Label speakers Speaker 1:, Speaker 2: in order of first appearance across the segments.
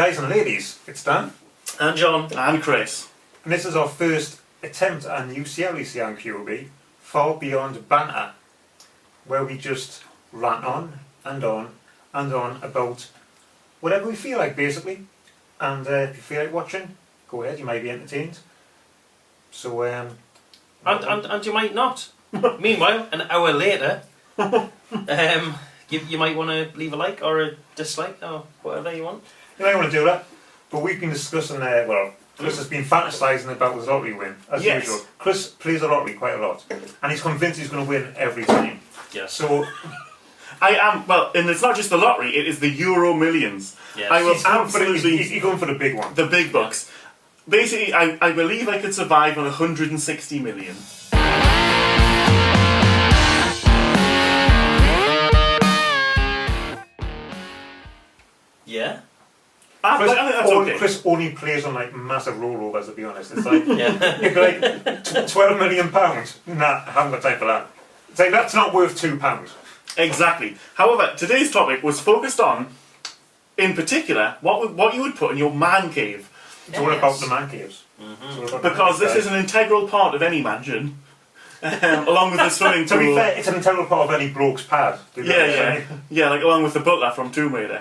Speaker 1: Guys and ladies, it's Dan.
Speaker 2: And John.
Speaker 3: And Kris.
Speaker 1: And this is our first attempt at a new series here on QB, Far Beyond Banter, where we just rant on and on and on about whatever we feel like, basically. And if you feel like watching, go ahead, you might be entertained. So,
Speaker 2: and you might not. Meanwhile, an hour later, you might want to leave a like or a dislike or whatever you want.
Speaker 1: You might want to do that. But we've been discussing, Kris has been fantasising about his lottery win, as usual. Kris plays the lottery quite a lot, and he's convinced he's going to win every time.
Speaker 2: Yes.
Speaker 1: So,
Speaker 3: I am, and it's not just the lottery, it is the Euromillions.
Speaker 2: Yes.
Speaker 3: I will absolutely...
Speaker 1: He's going for the big one.
Speaker 3: The big bucks. Basically, I believe I could survive on 160 million.
Speaker 2: Yeah.
Speaker 3: I think that's okay.
Speaker 1: Kris only plays on like massive rollovers, to be honest. It's like,
Speaker 2: Yeah.
Speaker 1: you'd be like, £12 million? Nah, I haven't got time for that. It's like, that's not worth £2.
Speaker 3: Exactly. However, today's topic was focused on, in particular, what you would put in your man cave.
Speaker 1: It's all about the man caves.
Speaker 2: Mm-hmm.
Speaker 3: Because this is an integral part of any mansion, along with the swimming pool.
Speaker 1: To be fair, it's an integral part of any bloke's pad.
Speaker 3: Yeah, like along with the butler from Tomb Raider.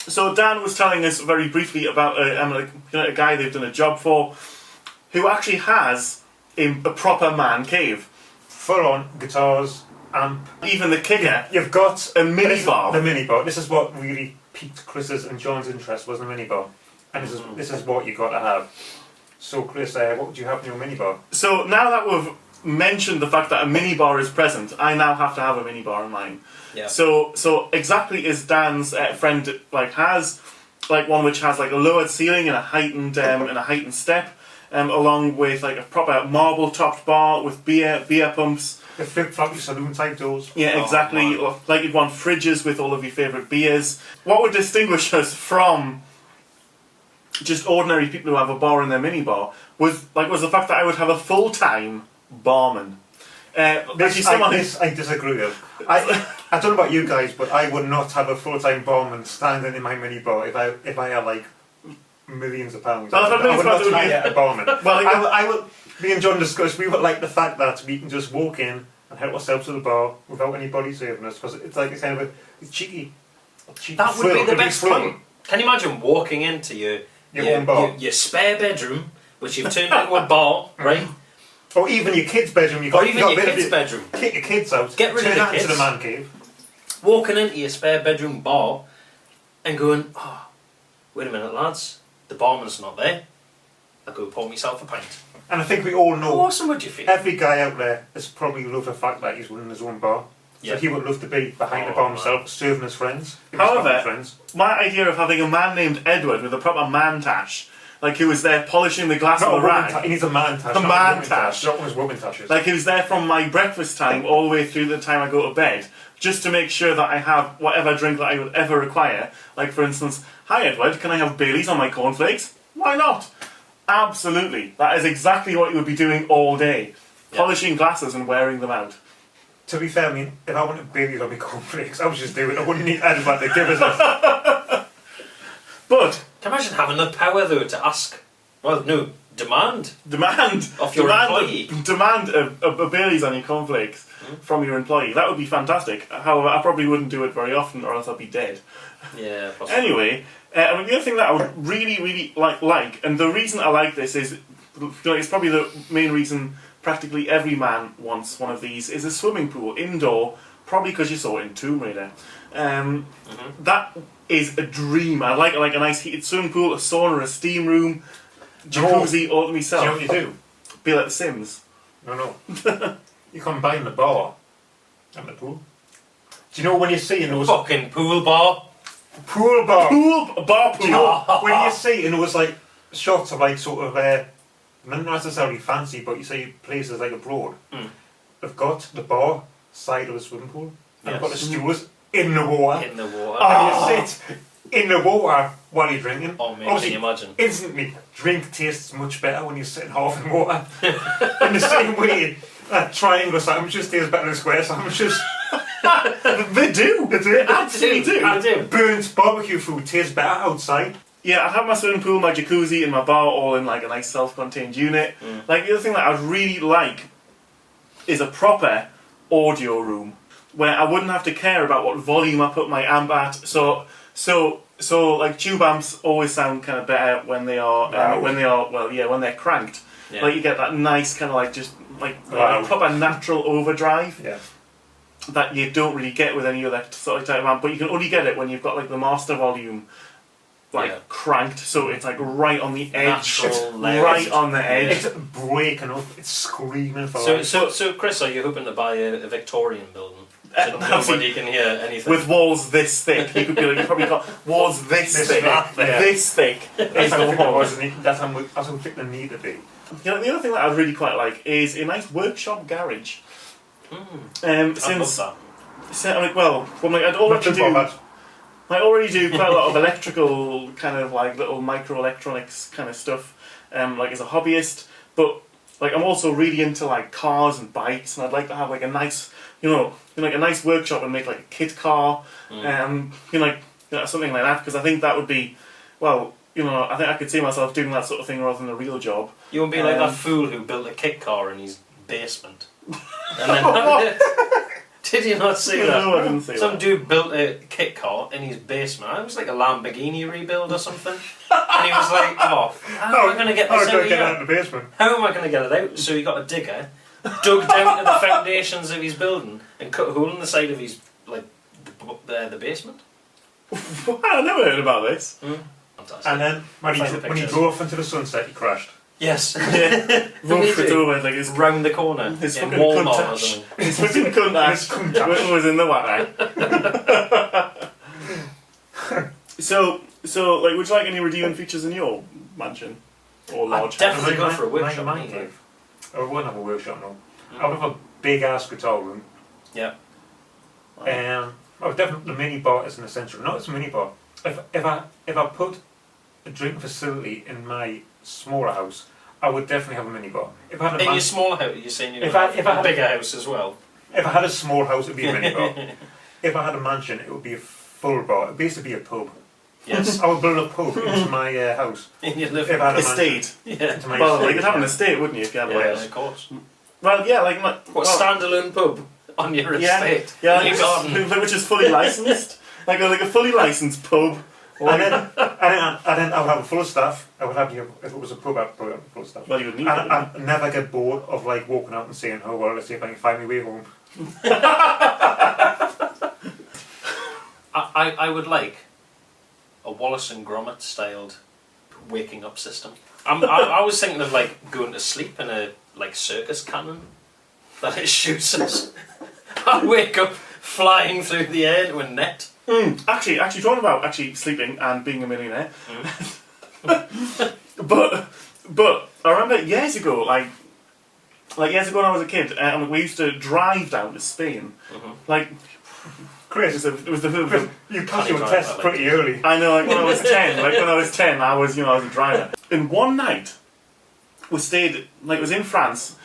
Speaker 3: So Dan was telling us very briefly about a guy they've done a job for, who actually has a proper man cave.
Speaker 1: Full on guitars, amp.
Speaker 3: Even the kicker.
Speaker 1: You've got
Speaker 3: a minibar.
Speaker 1: The minibar. This is what really piqued Kris's and John's interest, was the minibar. And this is what you got to have. So Kris, what would you have in your minibar?
Speaker 3: So now that we've mentioned the fact that a minibar is present, I now have to have a minibar in mine.
Speaker 2: Yeah.
Speaker 3: So exactly as Dan's friend has, like one which has like a lowered ceiling and a heightened step, along with like a proper marble topped bar with beer pumps.
Speaker 1: The flip-floppy saloon type doors.
Speaker 3: Yeah, exactly. Like you'd want fridges with all of your favourite beers. What would distinguish us from just ordinary people who have a bar in their minibar was the fact that I would have a full-time barman.
Speaker 1: I disagree with. I don't know about you guys, but I would not have a full-time barman standing in my minibar if I had like millions of pounds. I would not hire a barman. I would. Me and John discussed. We would like the fact that we can just walk in and help ourselves to the bar without anybody serving us, because it's like it's kind of it's cheeky.
Speaker 2: That would be the best fun. Can you imagine walking into your
Speaker 1: own bar,
Speaker 2: your spare bedroom, which you've turned into a bar, right?
Speaker 1: Or even your kids' bedroom.
Speaker 2: Your kids' bedroom.
Speaker 1: Kick your kids out.
Speaker 2: Get rid of the kids.
Speaker 1: Into the man cave.
Speaker 2: Walking into your spare bedroom bar and going, oh, wait a minute, lads, the barman's not there. I'll go pour myself a pint.
Speaker 1: And I think we all know.
Speaker 2: How awesome would you feel?
Speaker 1: Every guy out there has probably loved the fact that he's running his own bar. So he would love to be behind the bar himself, serving his friends.
Speaker 3: However, my idea of having a man named Edward with a proper man-tache, like who was there polishing the glass on the rag.
Speaker 1: He needs a man-tache.
Speaker 3: The man-tache.
Speaker 1: Not one of his woman-taches.
Speaker 3: Like he was there from my breakfast time all the way through the time I go to bed, just to make sure that I have whatever drink that I would ever require. Like for instance, hi Edward, can I have Baileys on my cornflakes? Why not? Absolutely. That is exactly what you would be doing all day. Yeah. Polishing glasses and wearing them out.
Speaker 1: To be fair, I mean, if I wanted Baileys on my cornflakes, I would just do it. I wouldn't need Edward to give us it.
Speaker 3: But
Speaker 2: can you imagine having the power though to ask? Well, no, demand of your employee.
Speaker 3: Demand a Baileys on your cornflakes from your employee. That would be fantastic. However, I probably wouldn't do it very often, or else I'd be dead.
Speaker 2: Yeah, possibly.
Speaker 3: Anyway, the other thing that I would really like, and the reason I like this is, it's probably the main reason practically every man wants one of these, is a swimming pool, indoor, probably because you saw it in Tomb Raider. That is a dream. I like a nice heated swimming pool, a sauna, a steam room, jacuzzi, all to myself.
Speaker 1: Do you know what you do?
Speaker 3: Be like The Sims.
Speaker 1: No. You combine the bar and the pool. Do you know when you're seeing those...
Speaker 2: Fucking pool bar.
Speaker 1: Pool bar.
Speaker 3: Bar pool.
Speaker 1: Do you know when you see, and it was like shots of like sort of not necessarily fancy, but you see places like abroad. They've got the bar side of the swimming pool, and they've got the stools in the water.
Speaker 2: In the water.
Speaker 1: And you sit in the water while you're drinking.
Speaker 2: Oh man, can you imagine?
Speaker 1: Instantly, drink tastes much better when you're sitting half in water. In the same way, triangle sandwiches tastes better than square sandwiches.
Speaker 3: They do.
Speaker 1: They
Speaker 3: absolutely do.
Speaker 2: I do.
Speaker 1: Burnt barbecue food tastes better outside.
Speaker 3: I'd have my swimming pool, my jacuzzi, and my bar all in like a nice self-contained unit. Like the other thing that I'd really like is a proper audio room where I wouldn't have to care about what volume I put my amp at. So like tube amps always sound kind of better when they are when they're cranked.
Speaker 2: Yeah.
Speaker 3: Like you get that nice kind of like just like a proper natural overdrive.
Speaker 1: Yeah.
Speaker 3: That you don't really get with any other sort of type of amp, but you can only get it when you've got like the master volume cranked, so it's like right on the edge, right on the edge.
Speaker 1: It's breaking up. It's screaming for life.
Speaker 2: So Chris, are you hoping to buy a Victorian building? So nobody can hear anything.
Speaker 3: With walls this thick, you could be like, you've probably got walls this thick, this thick.
Speaker 1: That's how we think they need to be.
Speaker 3: You know, the other thing that I'd really quite like is a nice workshop garage.
Speaker 2: I love that.
Speaker 3: I already do quite a lot of electrical kind of like little microelectronics kind of stuff, like as a hobbyist. But like I'm also really into like cars and bikes, and I'd like to have like a nice, like a nice workshop and make like a kit car, something like that. Because I think that would be, I think I could see myself doing that sort of thing rather than a real job.
Speaker 2: You won't be like that fool who built a kit car in his basement. And then, did you not see that?
Speaker 3: No, I didn't see
Speaker 2: Some
Speaker 3: that.
Speaker 2: dude built a kit car in his basement. It was like a Lamborghini rebuild or something. And he was like, how am I going to get this out of here?
Speaker 1: Out of the basement.
Speaker 2: How am I going to get it out? So he got a digger, dug down to the foundations of his building, and cut a hole in the side of his, the basement.
Speaker 3: I never heard about this.
Speaker 2: Fantastic.
Speaker 1: And then when he drove off into the sunset, he crashed.
Speaker 2: Yes.
Speaker 3: Roof it over like it's
Speaker 2: round the corner.
Speaker 3: His
Speaker 2: in
Speaker 3: fucking
Speaker 2: Walmart or something.
Speaker 3: His fucking cuntash was in the water. So like, would you like any redeeming features in your mansion or large house?
Speaker 2: Definitely go for a workshop.
Speaker 1: I wouldn't have a workshop, no. I would have a big ass guitar room.
Speaker 2: Yeah.
Speaker 1: Definitely the mini bar is an essential. No, it's a mini bar. If I put a drink facility in my smaller house, I would definitely have a mini bar. If I had
Speaker 2: your smaller house, you're saying
Speaker 1: if I had
Speaker 2: a bigger house as well?
Speaker 1: If I had a small house, it would be a mini bar. If I had a mansion, it would be a full bar. It would basically be a pub.
Speaker 2: Yes.
Speaker 1: I would build a pub into my house.
Speaker 2: In your living
Speaker 1: If I had a
Speaker 3: estate.
Speaker 2: Yeah.
Speaker 3: Well, you'd have an estate, wouldn't you, if you had a house?
Speaker 2: Of course.
Speaker 3: Well, yeah, like
Speaker 2: standalone pub on your estate.
Speaker 3: Yeah,
Speaker 2: in your garden.
Speaker 3: which is fully licensed. like a fully licensed pub.
Speaker 1: And then I would have a full of staff. I would have if it was a pub, I'd probably have a full of staff.
Speaker 3: Well, you would need
Speaker 1: and I'd never get bored of like walking out and saying, "Oh well, let's see if I can find my way home."
Speaker 2: I would like a Wallace and Gromit styled waking up system. I was thinking of like going to sleep in a circus cannon that it shoots us. I wake up flying through the air to a net.
Speaker 3: Actually, talking about sleeping and being a millionaire. but I remember years ago, like years ago when I was a kid, and we used to drive down to Spain. Like,
Speaker 1: Chris,
Speaker 3: it was the
Speaker 1: you passed your test pretty early.
Speaker 3: I know, like when I was 10. I was a driver. And one night, we stayed, like it was in France,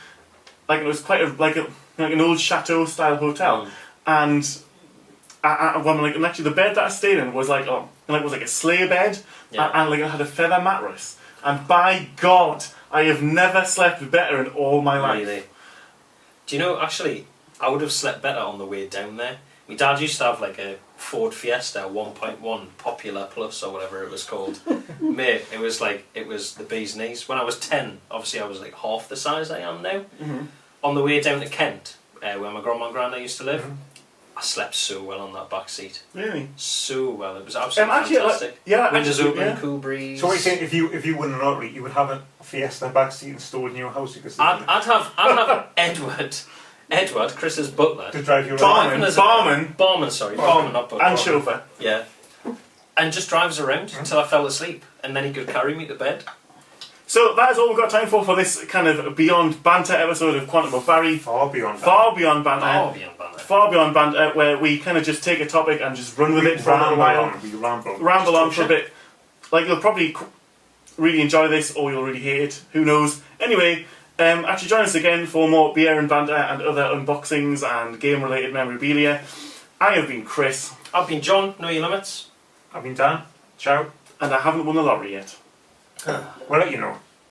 Speaker 3: like it was quite like an old chateau style hotel, and actually the bed that I stayed in was like a sleigh bed, and like it had a feather mattress, and by God, I have never slept better in all my life.
Speaker 2: Really? Do you know, actually, I would have slept better on the way down there. My dad used to have like a Ford Fiesta 1.1 Popular Plus or whatever it was called. Mate, it was the bee's knees. When I was 10, obviously I was like half the size I am now. On the way down to Kent, where my grandma and granddad used to live, I slept so well on that back seat.
Speaker 3: Really?
Speaker 2: So well. It was absolutely fantastic. Windows open, cool breeze.
Speaker 1: So what are you saying, if you won the lottery, you would have a Fiesta back seat installed in your house? You could sleep in?
Speaker 2: I'd have Edward, Chris's butler,
Speaker 1: to drive you around.
Speaker 3: Barman,
Speaker 2: not butler.
Speaker 3: and chauffeur.
Speaker 2: Yeah. And just drives around until I fell asleep, and then he could carry me to bed.
Speaker 3: So that is all we've got time for this kind of Beyond Banter episode of Quantum of Barry.
Speaker 1: Far beyond Banter,
Speaker 3: where we kind of just take a topic and just run with it for a little while. Ramble on for a bit. Like, you'll probably really enjoy this, or you'll really hate it. Who knows? Anyway, actually join us again for more beer and banter and other unboxings and game-related memorabilia. I have been Chris.
Speaker 2: I've been John. Know your limits.
Speaker 1: I've been Dan. Ciao.
Speaker 3: and I haven't won the lottery yet.
Speaker 1: We'll let you know.